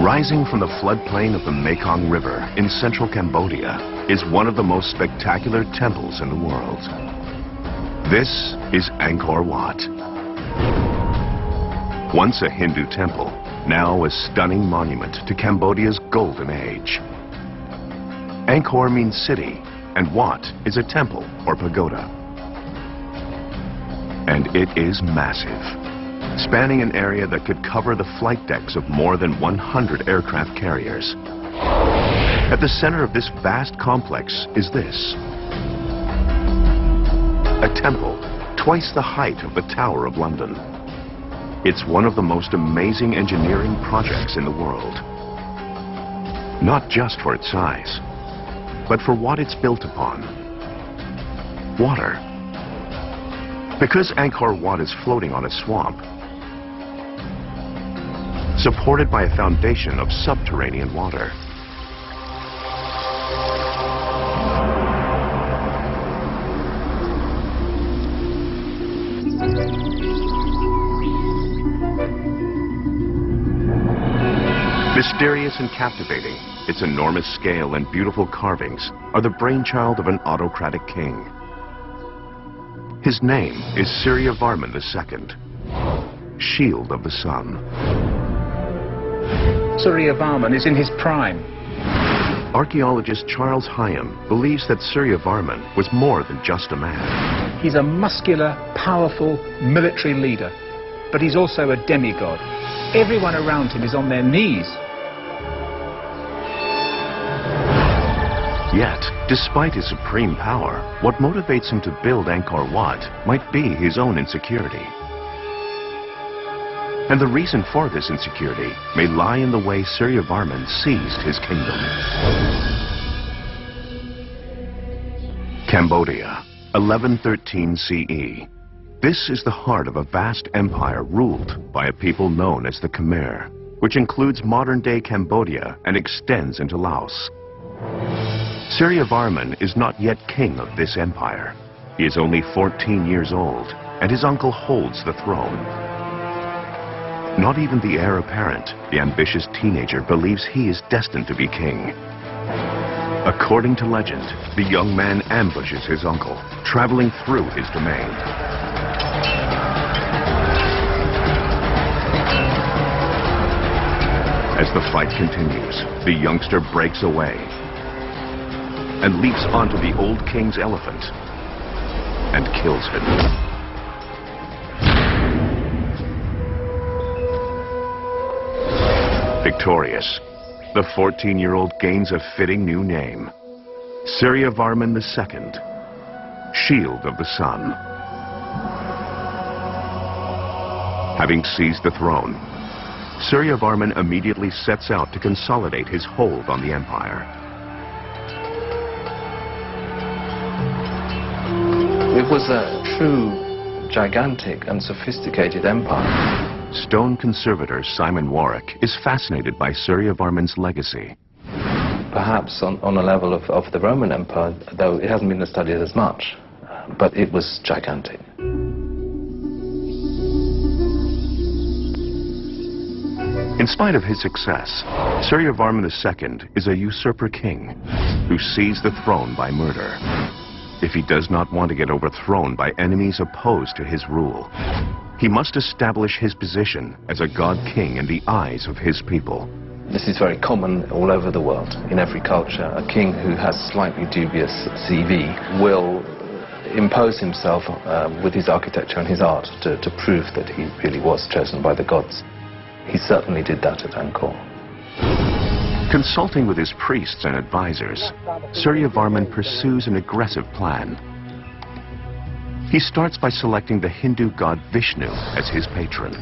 Rising from the floodplain of the Mekong River in central Cambodia is one of the most spectacular temples in the world. This is Angkor Wat. Once a Hindu temple, now a stunning monument to Cambodia's golden age. Angkor means city, and Wat is a temple or pagoda. And it is massive, spanning an area that could cover the flight decks of more than 100 aircraft carriers. At the center of this vast complex is this: a temple twice the height of the Tower of London. It's one of the most amazing engineering projects in the world. Not just for its size, but for what it's built upon: water. Because Angkor Wat is floating on a swamp, supported by a foundation of subterranean water. Mysterious and captivating, its enormous scale and beautiful carvings are the brainchild of an autocratic king. His name is Suryavarman II, Shield of the Sun. Suryavarman is in his prime. Archaeologist Charles Hyam believes that Suryavarman was more than just a man. He's a muscular, powerful military leader, but he's also a demigod. Everyone around him is on their knees. Yet, despite his supreme power, what motivates him to build Angkor Wat might be his own insecurity. And the reason for this insecurity may lie in the way Suryavarman seized his kingdom. Cambodia, 1113 CE. This is the heart of a vast empire ruled by a people known as the Khmer, which includes modern-day Cambodia and extends into Laos. Suryavarman is not yet king of this empire. He is only 14 years old, and his uncle holds the throne. Not even the heir apparent, the ambitious teenager, believes he is destined to be king. According to legend, the young man ambushes his uncle, traveling through his domain. As the fight continues, the youngster breaks away and leaps onto the old king's elephant and kills him. Victorious, the 14-year-old gains a fitting new name: Suryavarman II, Shield of the Sun. Having seized the throne, Suryavarman immediately sets out to consolidate his hold on the empire. It was a true, gigantic and sophisticated empire. Stone conservator Simon Warwick is fascinated by Suryavarman's legacy. Perhaps on a level of the Roman Empire, though it hasn't been studied as much, but it was gigantic. In spite of his success, Suryavarman II is a usurper king who seized the throne by murder. If he does not want to get overthrown by enemies opposed to his rule, he must establish his position as a god-king in the eyes of his people. This is very common all over the world. In every culture, a king who has slightly dubious CV will impose himself with his architecture and his art to prove that he really was chosen by the gods. He certainly did that at Angkor. Consulting with his priests and advisors, Suryavarman pursues an aggressive plan. He starts by selecting the Hindu god Vishnu as his patron.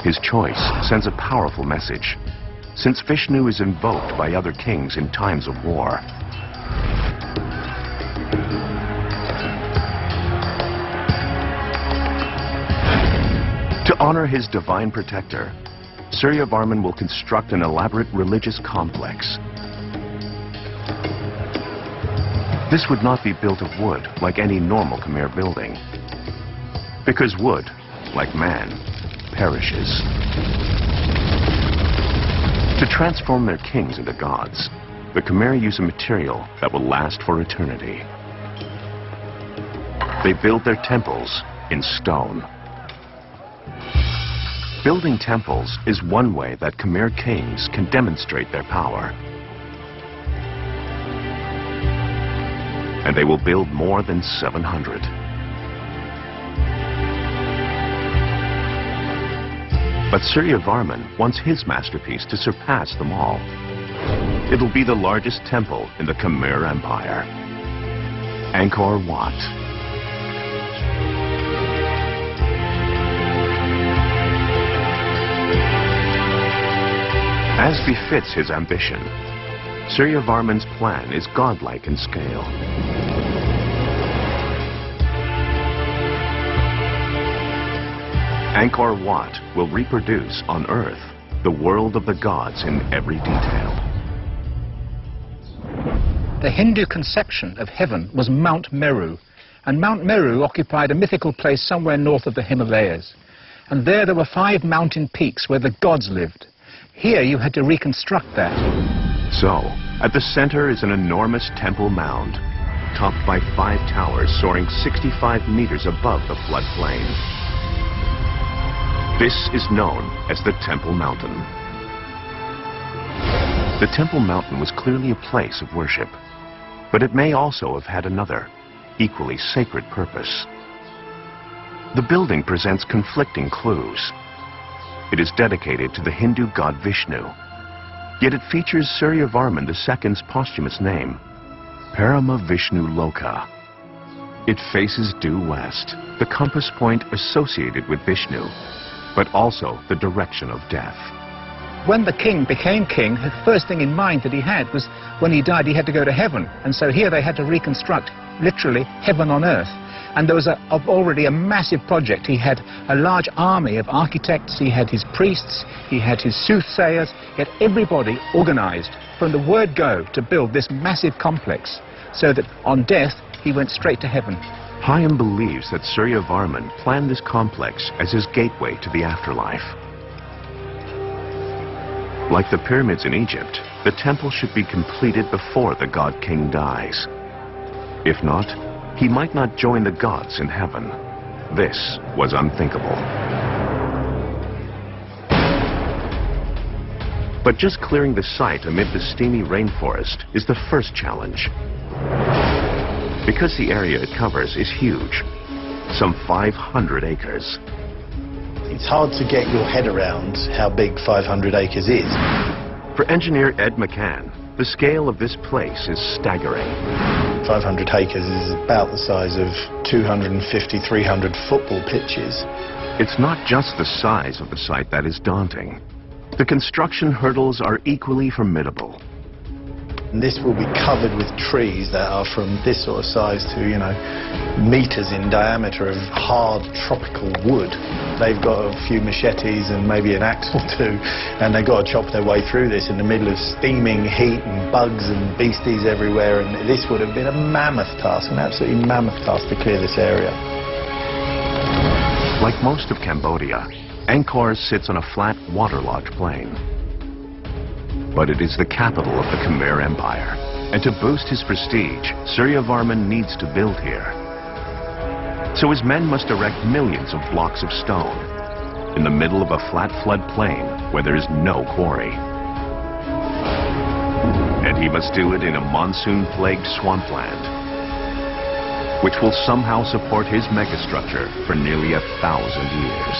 His choice sends a powerful message, since Vishnu is invoked by other kings in times of war. To honor his divine protector, Suryavarman will construct an elaborate religious complex. This would not be built of wood like any normal Khmer building, because wood, like man, perishes. To transform their kings into gods, the Khmer use a material that will last for eternity. They build their temples in stone. Building temples is one way that Khmer kings can demonstrate their power. And they will build more than 700. But Suryavarman wants his masterpiece to surpass them all. It'll be the largest temple in the Khmer Empire, Angkor Wat. As befits his ambition, Suryavarman's plan is godlike in scale. Angkor Wat will reproduce on Earth the world of the gods in every detail. The Hindu conception of heaven was Mount Meru, and Mount Meru occupied a mythical place somewhere north of the Himalayas. And there were 5 mountain peaks where the gods lived. Here you had to reconstruct that. So, at the center is an enormous temple mound, topped by 5 towers soaring 65 meters above the floodplain. This is known as the Temple Mountain. The Temple Mountain was clearly a place of worship, but it may also have had another, equally sacred purpose. The building presents conflicting clues. It is dedicated to the Hindu god Vishnu, yet it features Suryavarman II's posthumous name, Parama Vishnu Loka. It faces due west, the compass point associated with Vishnu, but also the direction of death. When the king became king, the first thing in mind that he had was when he died he had to go to heaven. And so here they had to reconstruct, literally, heaven on earth. And there was already a massive project. He had a large army of architects, he had his priests, he had his soothsayers, he had everybody organized from the word go to build this massive complex, so that on death he went straight to heaven. Hayam believes that Suryavarman planned this complex as his gateway to the afterlife. Like the pyramids in Egypt, the temple should be completed before the god-king dies. If not, he might not join the gods in heaven. This was unthinkable. But just clearing the site amid the steamy rainforest is the first challenge. Because the area it covers is huge, some 500 acres. It's hard to get your head around how big 500 acres is. For engineer Ed McCann, the scale of this place is staggering. 500 acres is about the size of 250, 300 football pitches. It's not just the size of the site that is daunting. The construction hurdles are equally formidable. And this will be covered with trees that are from this sort of size to, meters in diameter of hard tropical wood. They've got a few machetes and maybe an axe or two, and they've got to chop their way through this in the middle of steaming heat and bugs and beasties everywhere, and this would have been a mammoth task, an absolutely mammoth task to clear this area. Like most of Cambodia, Angkor sits on a flat, waterlogged plain. But it is the capital of the Khmer Empire, and to boost his prestige, Suryavarman needs to build here. So his men must erect millions of blocks of stone in the middle of a flat flood plain where there is no quarry. And he must do it in a monsoon-plagued swampland, which will somehow support his megastructure for nearly 1,000 years.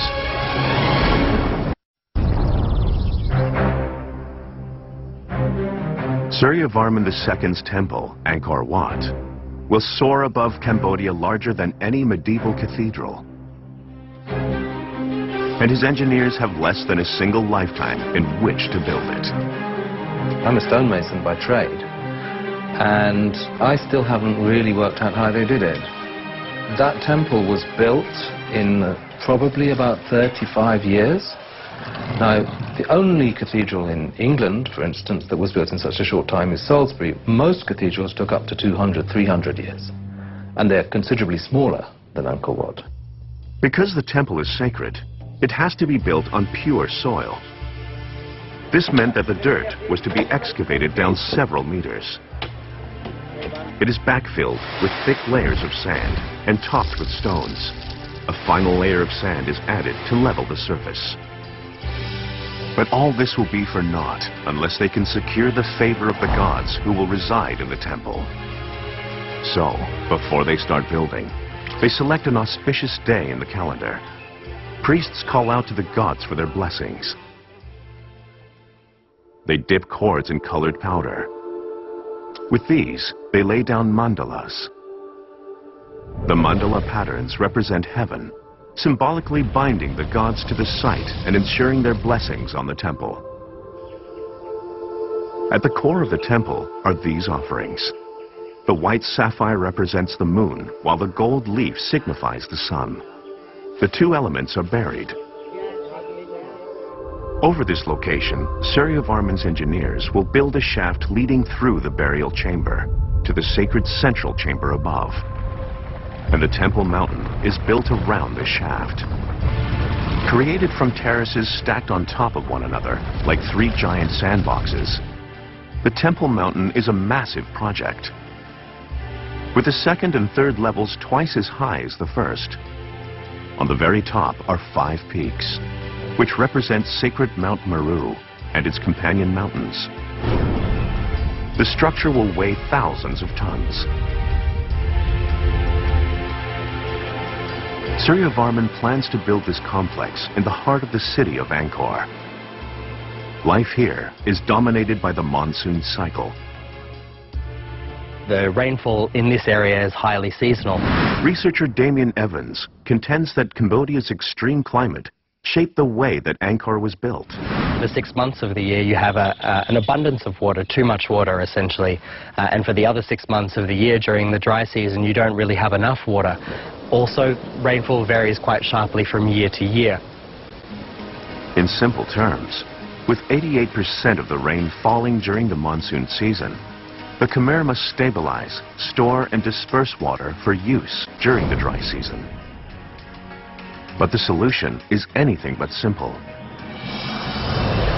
Suryavarman II's temple, Angkor Wat, will soar above Cambodia larger than any medieval cathedral. And his engineers have less than a single lifetime in which to build it. I'm a stonemason by trade, and I still haven't really worked out how they did it. That temple was built in probably about 35 years. Now, the only cathedral in England, for instance, that was built in such a short time is Salisbury. Most cathedrals took up to 200, 300 years, and they're considerably smaller than Angkor Wat. Because the temple is sacred, it has to be built on pure soil. This meant that the dirt was to be excavated down several meters. It is backfilled with thick layers of sand and topped with stones. A final layer of sand is added to level the surface. But all this will be for naught unless they can secure the favor of the gods who will reside in the temple. So, before they start building, they select an auspicious day in the calendar. Priests call out to the gods for their blessings. They dip cords in colored powder. With these, they lay down mandalas. The mandala patterns represent heaven, symbolically binding the gods to the site and ensuring their blessings on the temple. At the core of the temple are these offerings. The white sapphire represents the moon, while the gold leaf signifies the sun. The two elements are buried. Over this location, Suryavarman's engineers will build a shaft leading through the burial chamber to the sacred central chamber above. And the temple mountain is built around this shaft. Created from terraces stacked on top of one another, like three giant sandboxes, the temple mountain is a massive project. With the second and third levels twice as high as the first. On the very top are 5 peaks, which represent sacred Mount Meru and its companion mountains. The structure will weigh thousands of tons. Suryavarman plans to build this complex in the heart of the city of Angkor. Life here is dominated by the monsoon cycle. The rainfall in this area is highly seasonal. Researcher Damien Evans contends that Cambodia's extreme climate shaped the way that Angkor was built. The 6 months of the year you have an abundance of water, too much water essentially, and for the other 6 months of the year during the dry season you don't really have enough water. Also, rainfall varies quite sharply from year to year. In simple terms, with 88% of the rain falling during the monsoon season, the Khmer must stabilize, store and disperse water for use during the dry season. But the solution is anything but simple.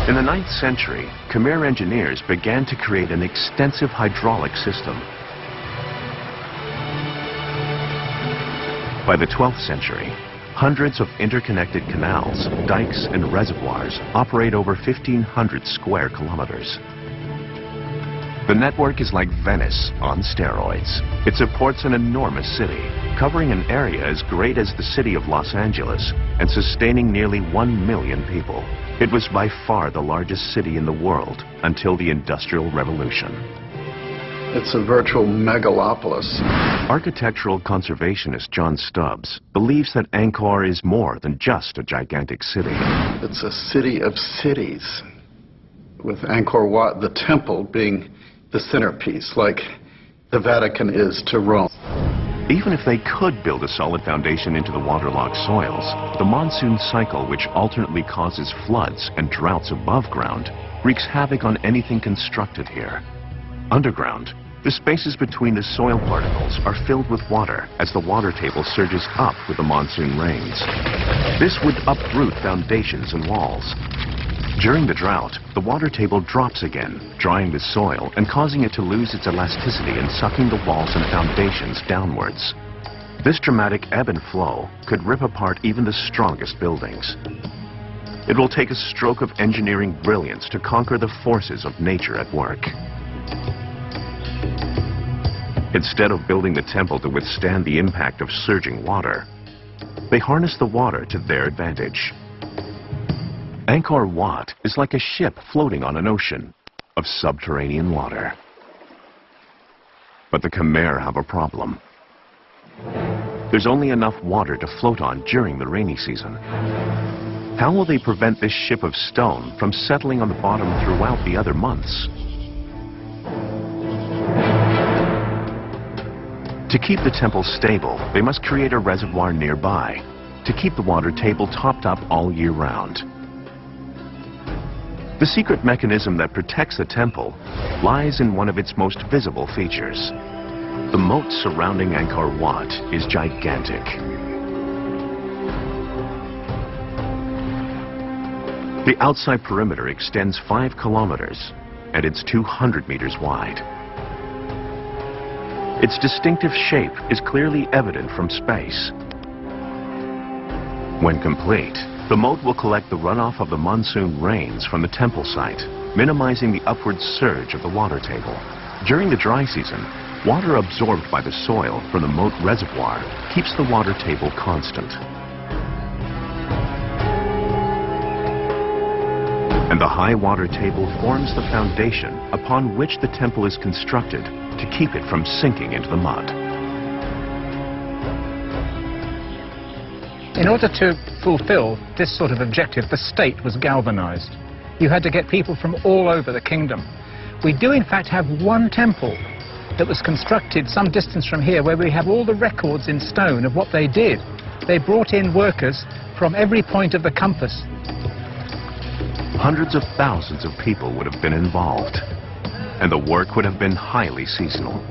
In the 9th century, Khmer engineers began to create an extensive hydraulic system. By the 12th century, hundreds of interconnected canals, dikes, and reservoirs operate over 1,500 square kilometers. The network is like Venice on steroids. It supports an enormous city, covering an area as great as the city of Los Angeles and sustaining nearly 1 million people. It was by far the largest city in the world until the Industrial Revolution. It's a virtual megalopolis. Architectural conservationist John Stubbs believes that Angkor is more than just a gigantic city. It's a city of cities, with Angkor Wat, the temple, being the centerpiece, like the Vatican is to Rome. Even if they could build a solid foundation into the waterlogged soils, the monsoon cycle, which alternately causes floods and droughts above ground, wreaks havoc on anything constructed here. Underground, the spaces between the soil particles are filled with water as the water table surges up with the monsoon rains. This would uproot foundations and walls. During the drought, the water table drops again, drying the soil and causing it to lose its elasticity and sucking the walls and foundations downwards. This dramatic ebb and flow could rip apart even the strongest buildings. It will take a stroke of engineering brilliance to conquer the forces of nature at work. Instead of building the temple to withstand the impact of surging water, they harness the water to their advantage. Angkor Wat is like a ship floating on an ocean of subterranean water. But the Khmer have a problem. There's only enough water to float on during the rainy season. How will they prevent this ship of stone from settling on the bottom throughout the other months? To keep the temple stable, they must create a reservoir nearby to keep the water table topped up all year round. The secret mechanism that protects the temple lies in one of its most visible features. The moat surrounding Angkor Wat is gigantic. The outside perimeter extends 5 kilometers, and it's 200 meters wide. Its distinctive shape is clearly evident from space. When complete, the moat will collect the runoff of the monsoon rains from the temple site, minimizing the upward surge of the water table. During the dry season, water absorbed by the soil from the moat reservoir keeps the water table constant. And the high water table forms the foundation upon which the temple is constructed to keep it from sinking into the mud. In order to fulfill this sort of objective, the state was galvanized. You had to get people from all over the kingdom. We do in fact have one temple that was constructed some distance from here where we have all the records in stone of what they did. They brought in workers from every point of the compass. Hundreds of thousands of people would have been involved, and the work would have been highly seasonal.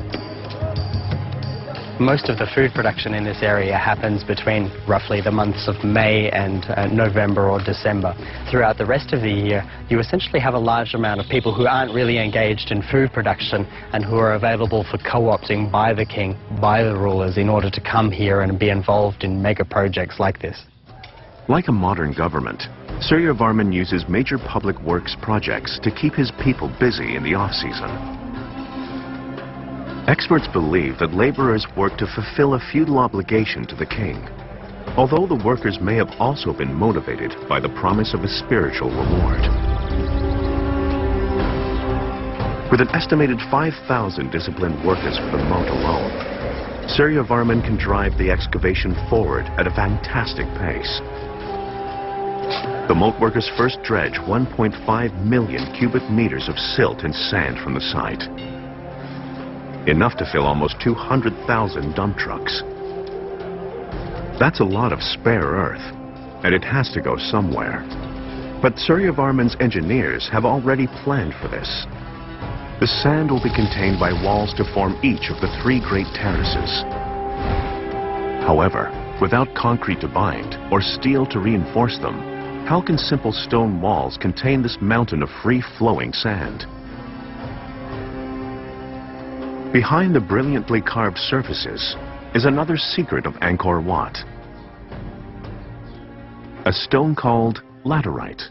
Most of the food production in this area happens between roughly the months of May and November or December. Throughout the rest of the year, you essentially have a large amount of people who aren't really engaged in food production and who are available for co-opting by the king, by the rulers, in order to come here and be involved in mega projects like this. Like a modern government, Suryavarman uses major public works projects to keep his people busy in the off-season. Experts believe that laborers work to fulfill a feudal obligation to the king, although the workers may have also been motivated by the promise of a spiritual reward. With an estimated 5,000 disciplined workers for the moat alone, Suryavarman can drive the excavation forward at a fantastic pace. The moat workers first dredge 1.5 million cubic meters of silt and sand from the site, enough to fill almost 200,000 dump trucks. That's a lot of spare earth, and it has to go somewhere. But Suryavarman's engineers have already planned for this. The sand will be contained by walls to form each of the 3 great terraces. However, without concrete to bind or steel to reinforce them, how can simple stone walls contain this mountain of free-flowing sand? Behind the brilliantly carved surfaces is another secret of Angkor Wat. A stone called laterite.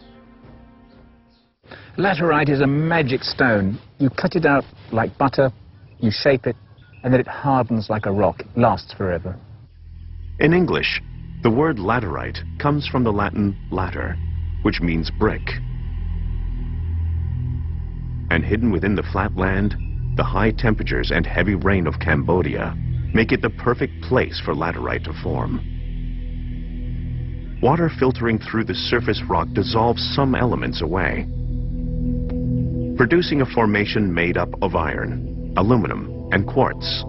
Laterite is a magic stone. You cut it out like butter, you shape it, and then it hardens like a rock. It lasts forever. In English, the word laterite comes from the Latin later, which means brick. And hidden within the flat land, the high temperatures and heavy rain of Cambodia make it the perfect place for laterite to form. Water filtering through the surface rock dissolves some elements away, producing a formation made up of iron, aluminum, and quartz.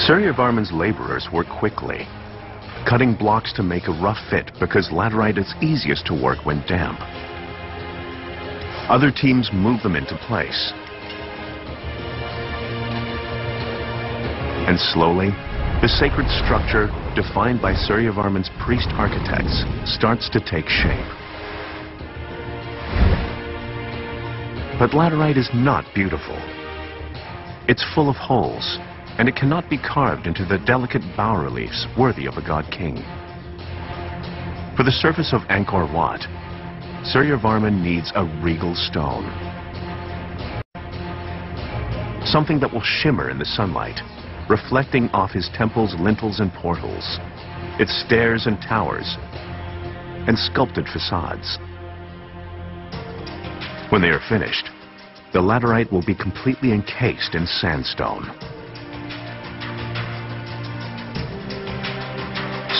Suryavarman's laborers work quickly, cutting blocks to make a rough fit because laterite is easiest to work when damp. Other teams move them into place. And slowly, the sacred structure, defined by Suryavarman's priest architects, starts to take shape. But laterite is not beautiful. It's full of holes, and it cannot be carved into the delicate bas-reliefs worthy of a god-king. For the surface of Angkor Wat, Suryavarman needs a regal stone. Something that will shimmer in the sunlight, reflecting off his temple's lintels and portals, its stairs and towers, and sculpted facades. When they are finished, the laterite will be completely encased in sandstone.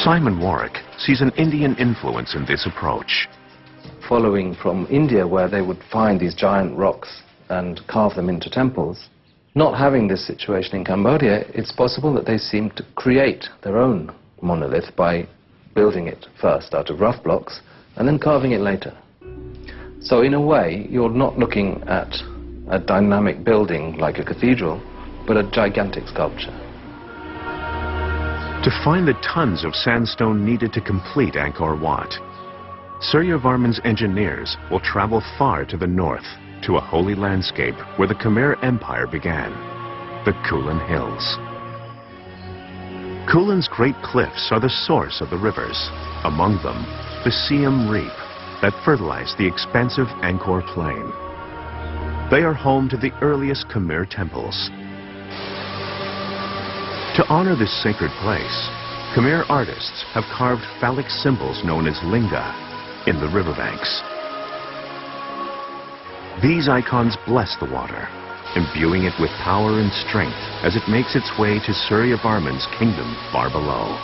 Simon Warwick sees an Indian influence in this approach. Following from India, where they would find these giant rocks and carve them into temples, not having this situation in Cambodia, it's possible that they seem to create their own monolith by building it first out of rough blocks and then carving it later. So in a way, you're not looking at a dynamic building like a cathedral, but a gigantic sculpture. To find the tons of sandstone needed to complete Angkor Wat, Suryavarman's engineers will travel far to the north to a holy landscape where the Khmer Empire began, the Kulin Hills. Kulin's great cliffs are the source of the rivers, among them the Siam Reap that fertilize the expansive Angkor Plain. They are home to the earliest Khmer temples. To honor this sacred place, Khmer artists have carved phallic symbols known as linga in the riverbanks. These icons bless the water, imbuing it with power and strength as it makes its way to Suryavarman's kingdom far below.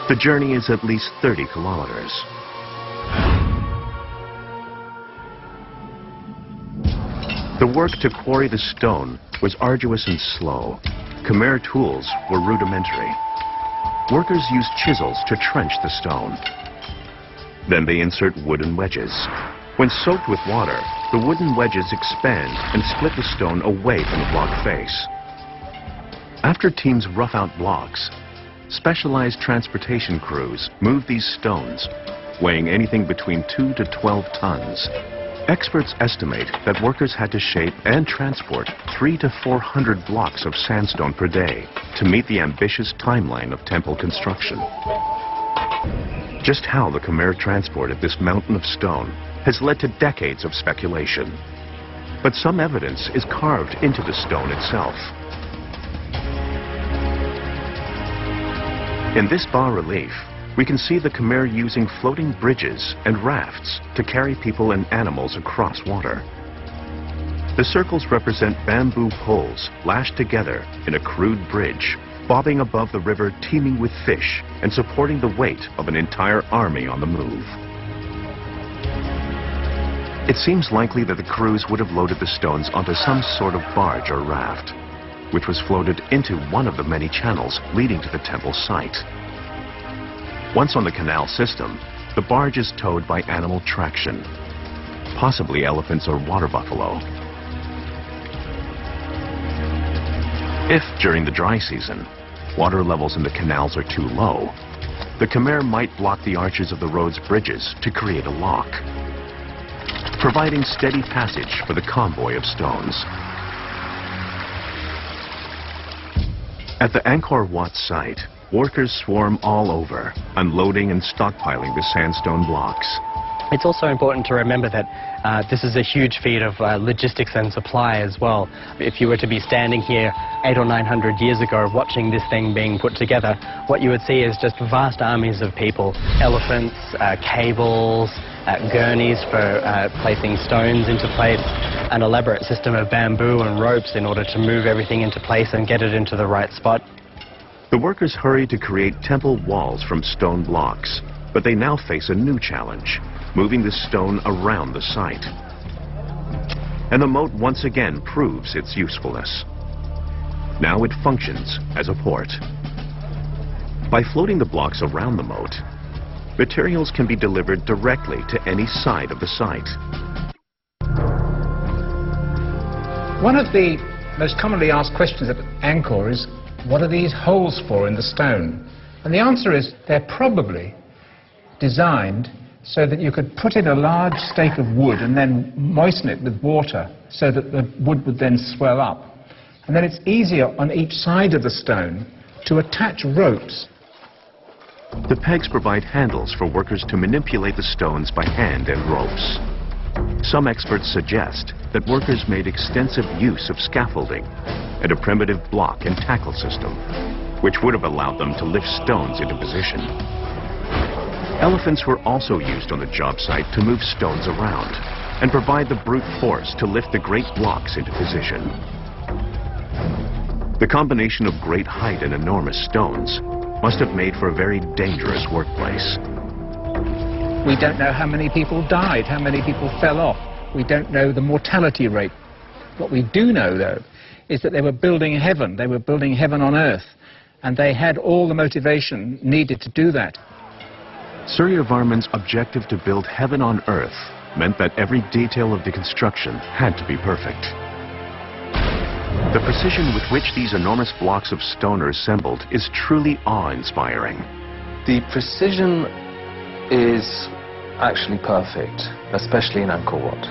The journey is at least 30 kilometers. The work to quarry the stone was arduous and slow. Khmer tools were rudimentary. Workers used chisels to trench the stone. Then they insert wooden wedges. When soaked with water, the wooden wedges expand and split the stone away from the block face. After teams rough out blocks, specialized transportation crews move these stones, weighing anything between 2 to 12 tons. Experts estimate that workers had to shape and transport 300 to 400 blocks of sandstone per day to meet the ambitious timeline of temple construction. Just how the Khmer transported this mountain of stone has led to decades of speculation. But some evidence is carved into the stone itself. In this bas-relief, we can see the Khmer using floating bridges and rafts to carry people and animals across water. The circles represent bamboo poles lashed together in a crude bridge, bobbing above the river teeming with fish and supporting the weight of an entire army on the move. It seems likely that the crews would have loaded the stones onto some sort of barge or raft, which was floated into one of the many channels leading to the temple site. Once on the canal system, the barge is towed by animal traction, possibly elephants or water buffalo. If, during the dry season, water levels in the canals are too low, the Khmer might block the arches of the road's bridges to create a lock, providing steady passage for the convoy of stones. At the Angkor Wat site, workers swarm all over, unloading and stockpiling the sandstone blocks. It's also important to remember that this is a huge feat of logistics and supply as well. If you were to be standing here 800 or 900 years ago watching this thing being put together, what you would see is just vast armies of people, elephants, cables, gurneys for placing stones into place, an elaborate system of bamboo and ropes in order to move everything into place and get it into the right spot. The workers hurry to create temple walls from stone blocks, but they now face a new challenge, moving the stone around the site. And the moat once again proves its usefulness. Now it functions as a port. By floating the blocks around the moat, materials can be delivered directly to any side of the site. One of the most commonly asked questions at Angkor is, what are these holes for in the stone? And the answer is, they're probably designed so that you could put in a large stake of wood and then moisten it with water so that the wood would then swell up. And then it's easier on each side of the stone to attach ropes. The pegs provide handles for workers to manipulate the stones by hand and ropes. Some experts suggest that workers made extensive use of scaffolding and a primitive block and tackle system, which would have allowed them to lift stones into position. Elephants were also used on the job site to move stones around and provide the brute force to lift the great blocks into position. The combination of great height and enormous stones must have made for a very dangerous workplace. We don't know how many people died, how many people fell off. We don't know the mortality rate. What we do know, though, is that they were building heaven. They were building heaven on earth. And they had all the motivation needed to do that. Suryavarman's objective to build heaven on earth meant that every detail of the construction had to be perfect. The precision with which these enormous blocks of stone are assembled is truly awe-inspiring. The precision is actually perfect, especially in Angkor Wat.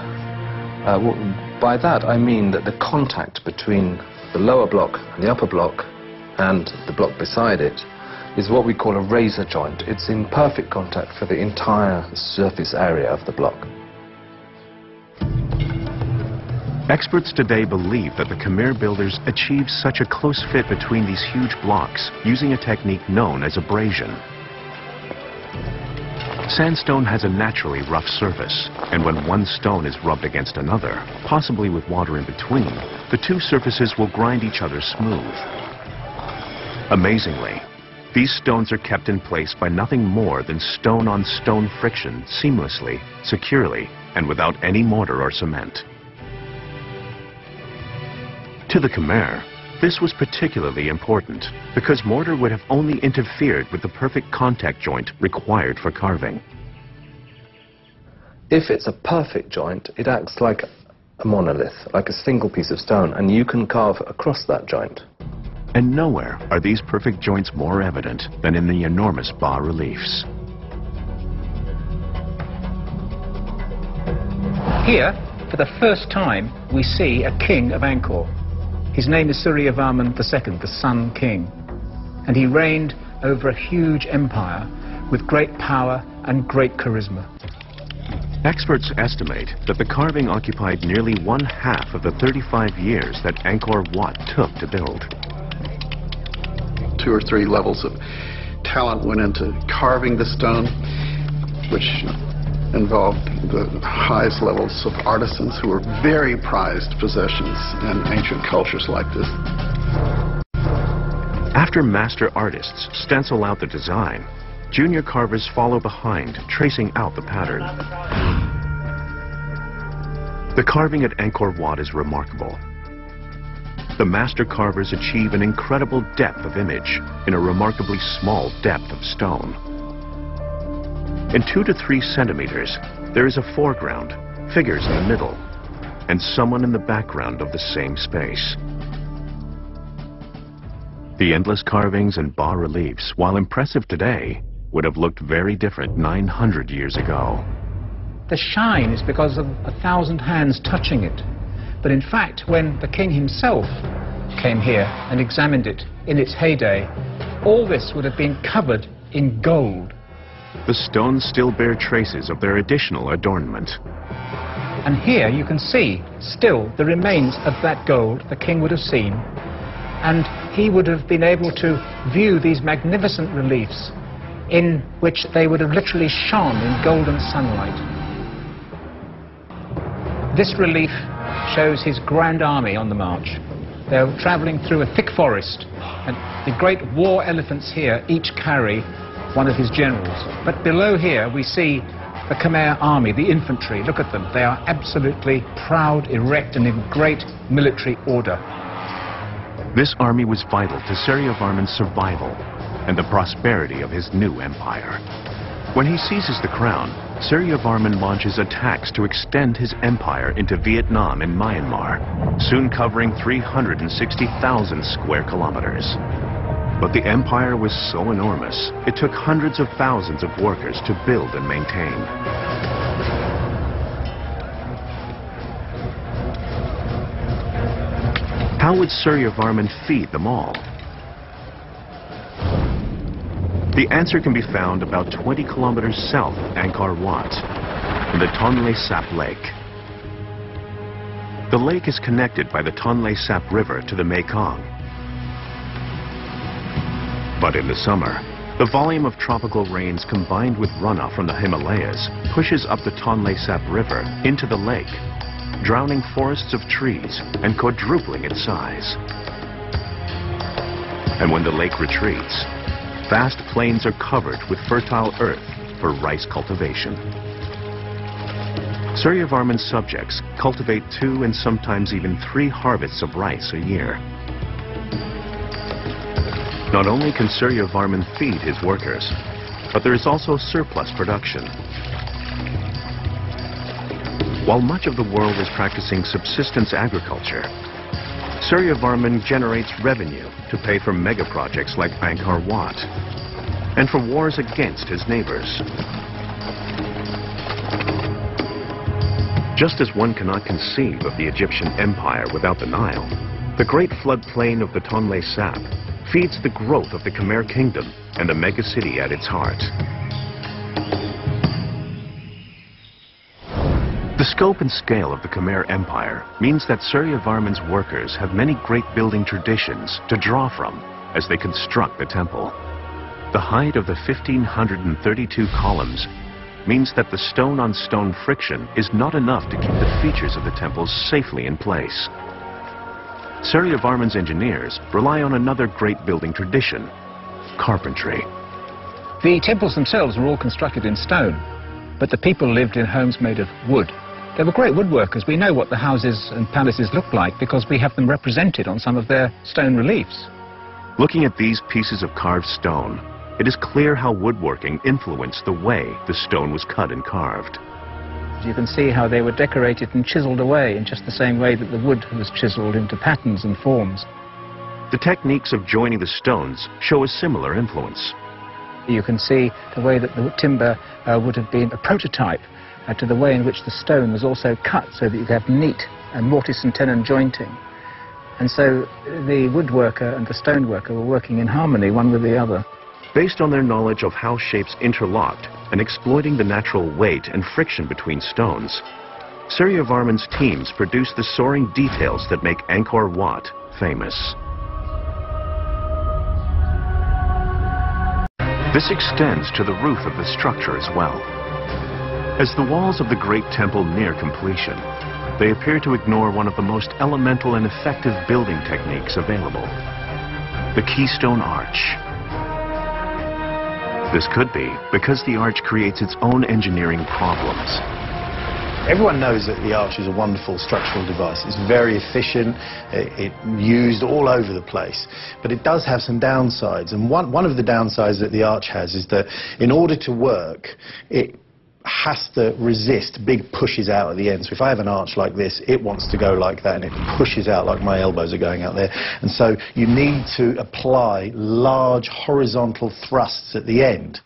By that I mean that the contact between the lower block and the upper block and the block beside it is what we call a razor joint. It's in perfect contact for the entire surface area of the block. Experts today believe that the Khmer builders achieved such a close fit between these huge blocks using a technique known as abrasion. Sandstone has a naturally rough surface, and when one stone is rubbed against another, possibly with water in between, the two surfaces will grind each other smooth. Amazingly, these stones are kept in place by nothing more than stone-on-stone friction seamlessly, securely, and without any mortar or cement. To the Khmer, this was particularly important because mortar would have only interfered with the perfect contact joint required for carving. If it's a perfect joint, it acts like a monolith, like a single piece of stone, and you can carve across that joint. And nowhere are these perfect joints more evident than in the enormous bas-reliefs. Here, for the first time, we see a king of Angkor. His name is Suryavarman II, the Sun King, and he reigned over a huge empire with great power and great charisma. Experts estimate that the carving occupied nearly 1/2 of the 35 years that Angkor Wat took to build. 2 or 3 levels of talent went into carving the stone, which involved the highest levels of artisans who were very prized possessions in ancient cultures like this. After master artists stencil out the design, junior carvers follow behind, tracing out the pattern. The carving at Angkor Wat is remarkable. The master carvers achieve an incredible depth of image in a remarkably small depth of stone. In 2 to 3 centimeters, there is a foreground, figures in the middle, and someone in the background of the same space. The endless carvings and bas-reliefs, while impressive today, would have looked very different 900 years ago. The shine is because of 1,000 hands touching it. But in fact, when the king himself came here and examined it in its heyday, all this would have been covered in gold. The stones still bear traces of their additional adornment. And here you can see still the remains of that gold the king would have seen, and he would have been able to view these magnificent reliefs in which they would have literally shone in golden sunlight. This relief shows his grand army on the march. They're traveling through a thick forest, and the great war elephants here each carry one of his generals. But below here we see the Khmer army, the infantry. Look at them. They are absolutely proud, erect, and in great military order. This army was vital to Suryavarman's survival and the prosperity of his new empire. When he seizes the crown, Suryavarman launches attacks to extend his empire into Vietnam and Myanmar, soon covering 360,000 square kilometers. But the empire was so enormous, it took hundreds of thousands of workers to build and maintain. How would Suryavarman feed them all? The answer can be found about 20 kilometers south of Angkor Wat, in the Tonle Sap Lake. The lake is connected by the Tonle Sap River to the Mekong. But in the summer, the volume of tropical rains combined with runoff from the Himalayas pushes up the Tonle Sap River into the lake, drowning forests of trees and quadrupling its size. And when the lake retreats, vast plains are covered with fertile earth for rice cultivation. Suryavarman's subjects cultivate 2 and sometimes even 3 harvests of rice a year. Not only can Suryavarman feed his workers, but there is also surplus production. While much of the world is practicing subsistence agriculture, Suryavarman generates revenue to pay for mega projects like Angkor Wat and for wars against his neighbors. Just as one cannot conceive of the Egyptian empire without the Nile, the great floodplain of the Tonle Sap feeds the growth of the Khmer kingdom and the mega city at its heart. The scope and scale of the Khmer Empire means that Suryavarman's workers have many great building traditions to draw from as they construct the temple. The height of the 1,532 columns means that the stone-on-stone friction is not enough to keep the features of the temples safely in place. Suryavarman's engineers rely on another great building tradition, carpentry. The temples themselves were all constructed in stone, but the people lived in homes made of wood. They were great woodworkers. We know what the houses and palaces look like because we have them represented on some of their stone reliefs. Looking at these pieces of carved stone, it is clear how woodworking influenced the way the stone was cut and carved. You can see how they were decorated and chiseled away in just the same way that the wood was chiseled into patterns and forms. The techniques of joining the stones show a similar influence. You can see the way that the timber would have been a prototype to the way in which the stone was also cut so that you could have neat and mortise and tenon jointing. And so the woodworker and the stoneworker were working in harmony, one with the other. Based on their knowledge of how shapes interlocked and exploiting the natural weight and friction between stones, Suryavarman's teams produced the soaring details that make Angkor Wat famous. This extends to the roof of the structure as well. As the walls of the great temple near completion, they appear to ignore one of the most elemental and effective building techniques available, the keystone arch. This could be because the arch creates its own engineering problems. Everyone knows that the arch is a wonderful structural device. It's very efficient, it's used all over the place. But it does have some downsides. And one of the downsides that the arch has is that in order to work, it has to resist big pushes out at the end. So if I have an arch like this, it wants to go like that and it pushes out like my elbows are going out there. And so you need to apply large horizontal thrusts at the end.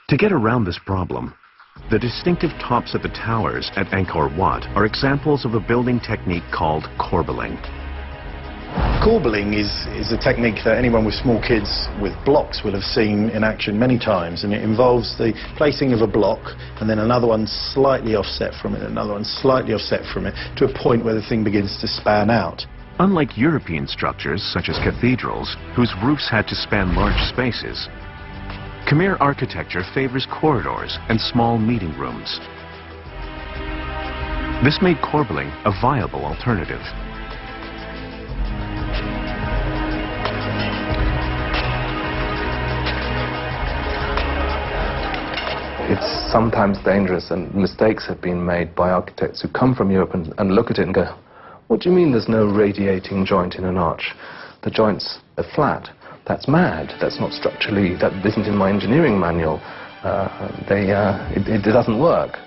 To get around this problem, the distinctive tops of the towers at Angkor Wat are examples of a building technique called corbelling. Corbelling is a technique that anyone with small kids with blocks will have seen in action many times, and it involves the placing of a block and then another one slightly offset from it, another one slightly offset from it, to a point where the thing begins to span out. Unlike European structures such as cathedrals, whose roofs had to span large spaces, Khmer architecture favors corridors and small meeting rooms. This made corbelling a viable alternative. It's sometimes dangerous, and mistakes have been made by architects who come from Europe and look at it and go, what do you mean there's no radiating joint in an arch? The joints are flat. That's mad. That's not structurally, that isn't in my engineering manual. It doesn't work.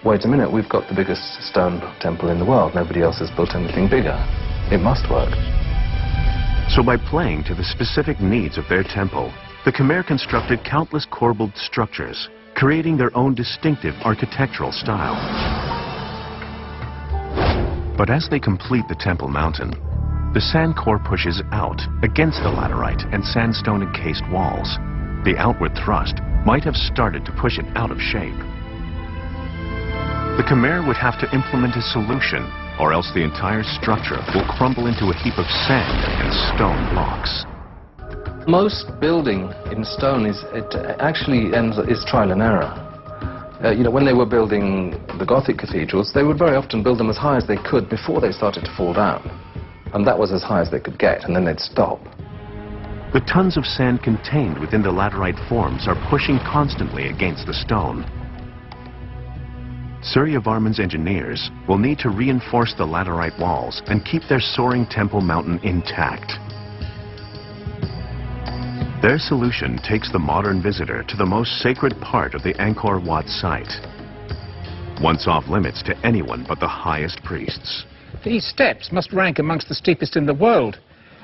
Wait a minute, we've got the biggest stone temple in the world. Nobody else has built anything bigger. It must work. So by playing to the specific needs of their temple, the Khmer constructed countless corbelled structures, creating their own distinctive architectural style. But as they complete the Temple Mountain, the sand core pushes out against the laterite and sandstone encased walls. The outward thrust might have started to push it out of shape. The Khmer would have to implement a solution, or else the entire structure will crumble into a heap of sand and stone blocks. Most building in stone is trial and error. When they were building the Gothic cathedrals, they would very often build them as high as they could before they started to fall down. And that was as high as they could get, and then they'd stop. The tons of sand contained within the laterite forms are pushing constantly against the stone. Suryavarman's engineers will need to reinforce the laterite walls and keep their soaring temple mountain intact. Their solution takes the modern visitor to the most sacred part of the Angkor Wat site, once off limits to anyone but the highest priests. These steps must rank amongst the steepest in the world,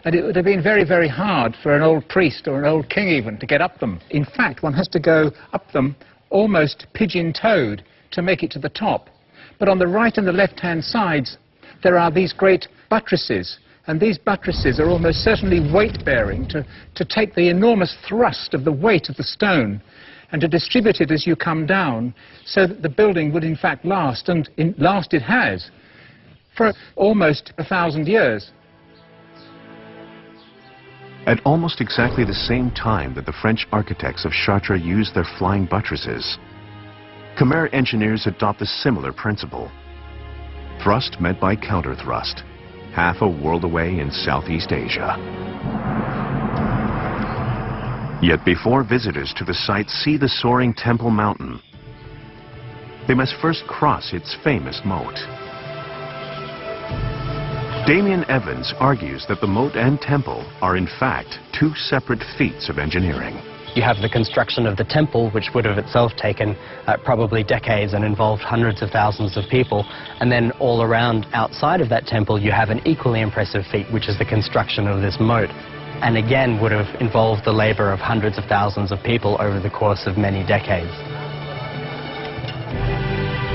and it would have been very, very hard for an old priest or an old king even to get up them. In fact, one has to go up them almost pigeon-toed to make it to the top. But on the right and the left-hand sides, there are these great buttresses, and these buttresses are almost certainly weight-bearing to take the enormous thrust of the weight of the stone and to distribute it as you come down so that the building would in fact last, and last it has, for almost 1,000 years. At almost exactly the same time that the French architects of Chartres used their flying buttresses, Khmer engineers adopt a similar principle. Thrust met by counter-thrust, half a world away in Southeast Asia. Yet before visitors to the site see the soaring Temple Mountain, they must first cross its famous moat. Damien Evans argues that the moat and temple are in fact two separate feats of engineering. You have the construction of the temple, which would have itself taken probably decades and involved hundreds of thousands of people. And then all around outside of that temple, you have an equally impressive feat, which is the construction of this moat. And again, would have involved the labor of hundreds of thousands of people over the course of many decades.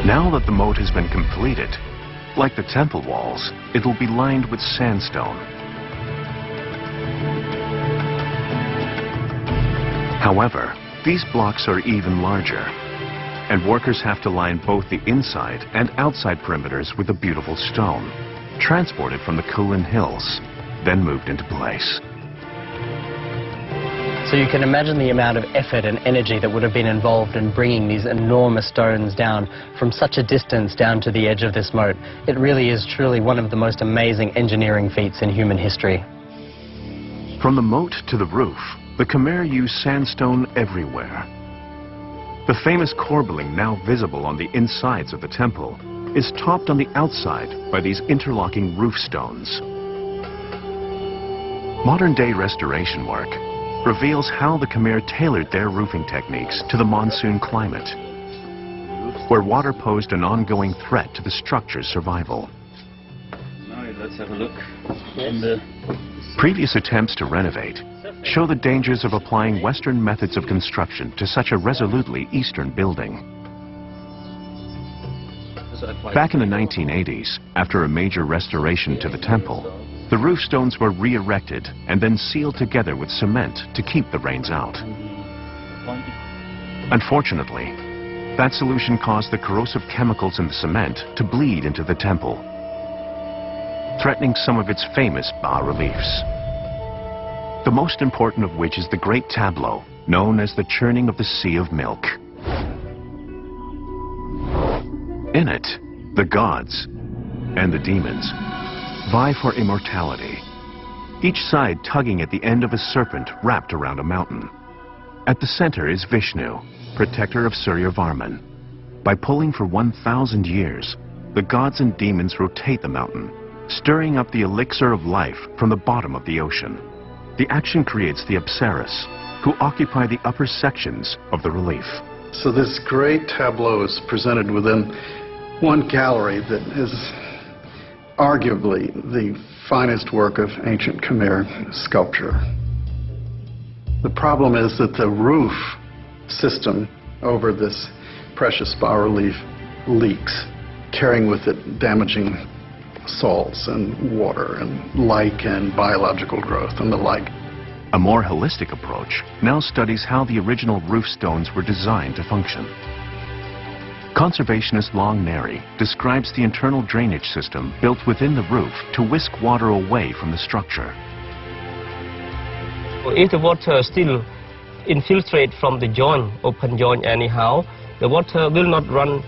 Now that the moat has been completed, like the temple walls, it will be lined with sandstone. However, these blocks are even larger, and workers have to line both the inside and outside perimeters with a beautiful stone, transported from the Kulin Hills, then moved into place. So you can imagine the amount of effort and energy that would have been involved in bringing these enormous stones down from such a distance down to the edge of this moat. It really is truly one of the most amazing engineering feats in human history. From the moat to the roof, the Khmer used sandstone everywhere. The famous corbelling now visible on the insides of the temple is topped on the outside by these interlocking roof stones. Modern-day restoration work reveals how the Khmer tailored their roofing techniques to the monsoon climate, where water posed an ongoing threat to the structure's survival. Now let's have a look. Previous attempts to renovate show the dangers of applying Western methods of construction to such a resolutely Eastern building. Back in the 1980s, after a major restoration to the temple, the roof stones were re-erected and then sealed together with cement to keep the rains out. Unfortunately, that solution caused the corrosive chemicals in the cement to bleed into the temple, threatening some of its famous bas-reliefs. The most important of which is the great tableau, known as the churning of the Sea of Milk. In it, the gods and the demons vie for immortality, each side tugging at the end of a serpent wrapped around a mountain. At the center is Vishnu, protector of Surya Varman. By pulling for 1,000 years, the gods and demons rotate the mountain, stirring up the elixir of life from the bottom of the ocean. The action creates the Apsaras, who occupy the upper sections of the relief. So this great tableau is presented within one gallery that is arguably the finest work of ancient Khmer sculpture. The problem is that the roof system over this precious bas-relief leaks, carrying with it damaging salts and water and lichen, biological growth and the like. A more holistic approach now studies how the original roof stones were designed to function. Conservationist Long Neri describes the internal drainage system built within the roof to whisk water away from the structure. If the water still infiltrate from the joint, open joint anyhow, the water will not run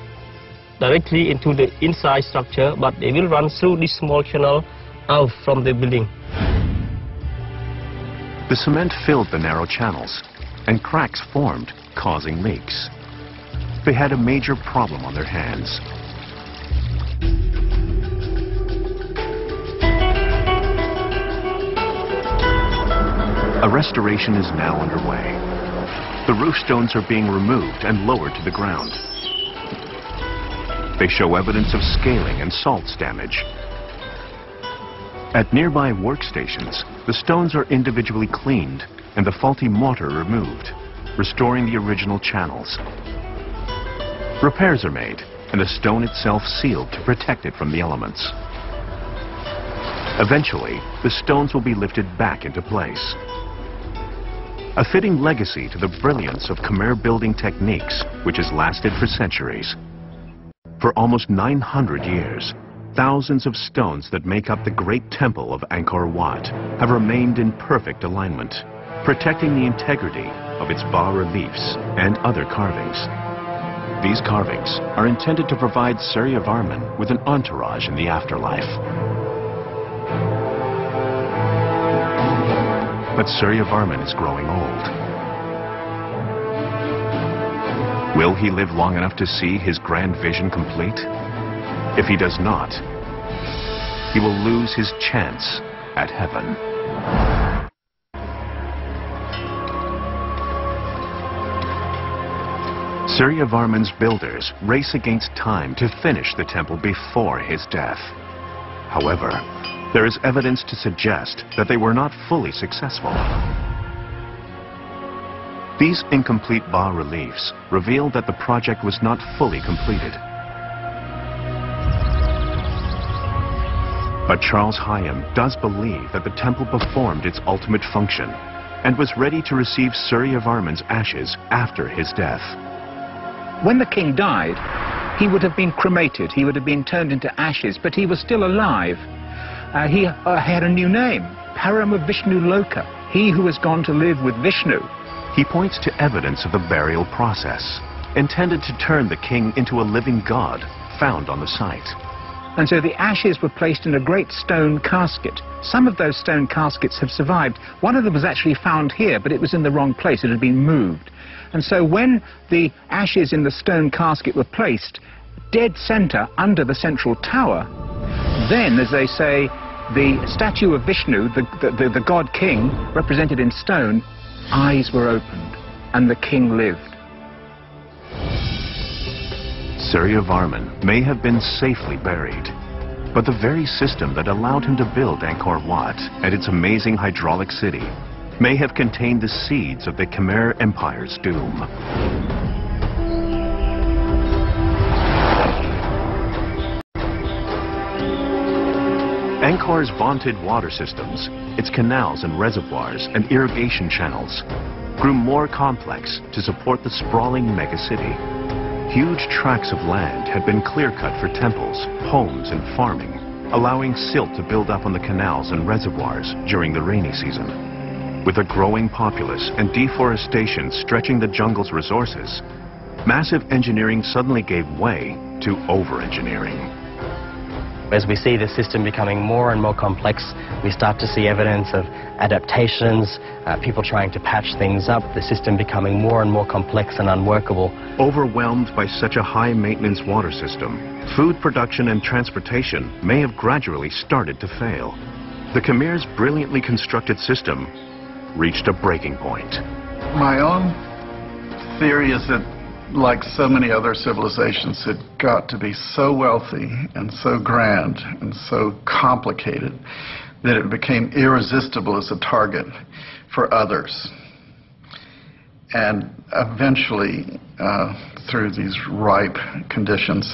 directly into the inside structure, but it will run through this small channel out from the building. The cement filled the narrow channels, and cracks formed, causing leaks. They had a major problem on their hands. A restoration is now underway. The roof stones are being removed and lowered to the ground. They show evidence of scaling and salts damage, At nearby workstations, the stones are individually cleaned and the faulty mortar removed, restoring the original channels. Repairs are made and the stone itself sealed to protect it from the elements. Eventually, the stones will be lifted back into place. A fitting legacy to the brilliance of Khmer building techniques, which has lasted for centuries. For almost 900 years, thousands of stones that make up the great temple of Angkor Wat have remained in perfect alignment, protecting the integrity of its bas-reliefs and other carvings. These carvings are intended to provide Surya Varman with an entourage in the afterlife. But Surya Varman is growing old. Will he live long enough to see his grand vision complete? If he does not, he will lose his chance at heaven. Surya Varman's builders race against time to finish the temple before his death. However, there is evidence to suggest that they were not fully successful. These incomplete bas-reliefs reveal that the project was not fully completed. But Charles Hyam does believe that the temple performed its ultimate function and was ready to receive Surya Varman's ashes after his death. When the king died, he would have been cremated, he would have been turned into ashes, but he was still alive. He had a new name, Parama Vishnu Loka, he who has gone to live with Vishnu. He points to evidence of the burial process, intended to turn the king into a living god found on the site. And so the ashes were placed in a great stone casket. Some of those stone caskets have survived. One of them was actually found here, but it was in the wrong place. It had been moved. And so when the ashes in the stone casket were placed dead center under the central tower, then, as they say, the statue of Vishnu, the god king, represented in stone, eyes were opened, and the king lived. Surya Varman may have been safely buried, but the very system that allowed him to build Angkor Wat and its amazing hydraulic city may have contained the seeds of the Khmer Empire's doom. Angkor's vaunted water systems, its canals and reservoirs and irrigation channels, grew more complex to support the sprawling megacity. Huge tracts of land had been clear-cut for temples, homes, and farming, allowing silt to build up on the canals and reservoirs during the rainy season. With a growing populace and deforestation stretching the jungle's resources, massive engineering suddenly gave way to over-engineering. As we see the system becoming more and more complex, we start to see evidence of adaptations, people trying to patch things up, the system becoming more and more complex and unworkable. Overwhelmed by such a high-maintenance water system, food production and transportation may have gradually started to fail. The Khmer's brilliantly constructed system reached a breaking point. My own theory is that, like so many other civilizations, it got to be so wealthy and so grand and so complicated that it became irresistible as a target for others. And eventually, through these ripe conditions,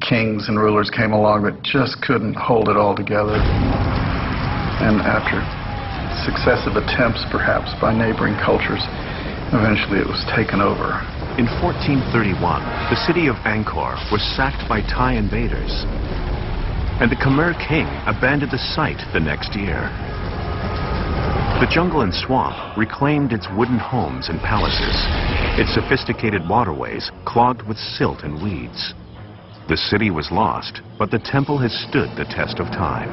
kings and rulers came along that just couldn't hold it all together. And after successive attempts, perhaps, by neighboring cultures, eventually it was taken over. In 1431, the city of Angkor was sacked by Thai invaders, and the Khmer king abandoned the site the next year. The jungle and swamp reclaimed its wooden homes and palaces, its sophisticated waterways clogged with silt and weeds. The city was lost, but the temple has stood the test of time,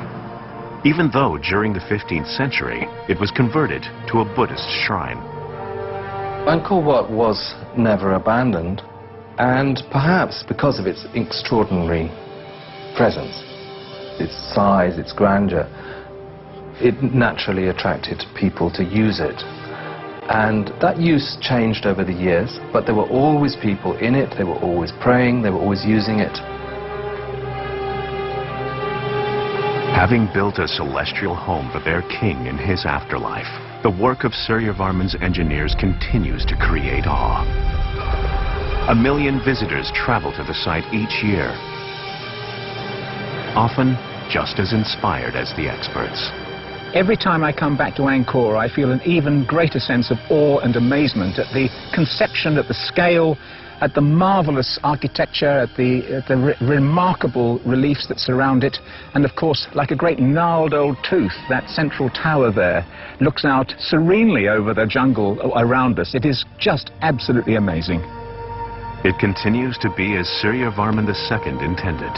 even though during the 15th century it was converted to a Buddhist shrine. Angkor Wat was never abandoned, and perhaps because of its extraordinary presence, its size, its grandeur, it naturally attracted people to use it. And that use changed over the years, but there were always people in it, they were always praying, they were always using it. Having built a celestial home for their king in his afterlife, the work of Suryavarman's engineers continues to create awe. 1 million visitors travel to the site each year, often just as inspired as the experts. Every time I come back to Angkor, I feel an even greater sense of awe and amazement at the conception, at the scale, at the marvelous architecture, at the remarkable reliefs that surround it, and of course, like a great gnarled old tooth, that central tower there looks out serenely over the jungle around us. It is just absolutely amazing. It continues to be as Suryavarman II intended.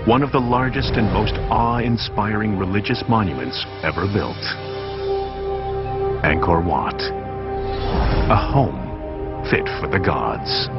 One of the largest and most awe-inspiring religious monuments ever built. Angkor Wat, a home fit for the gods.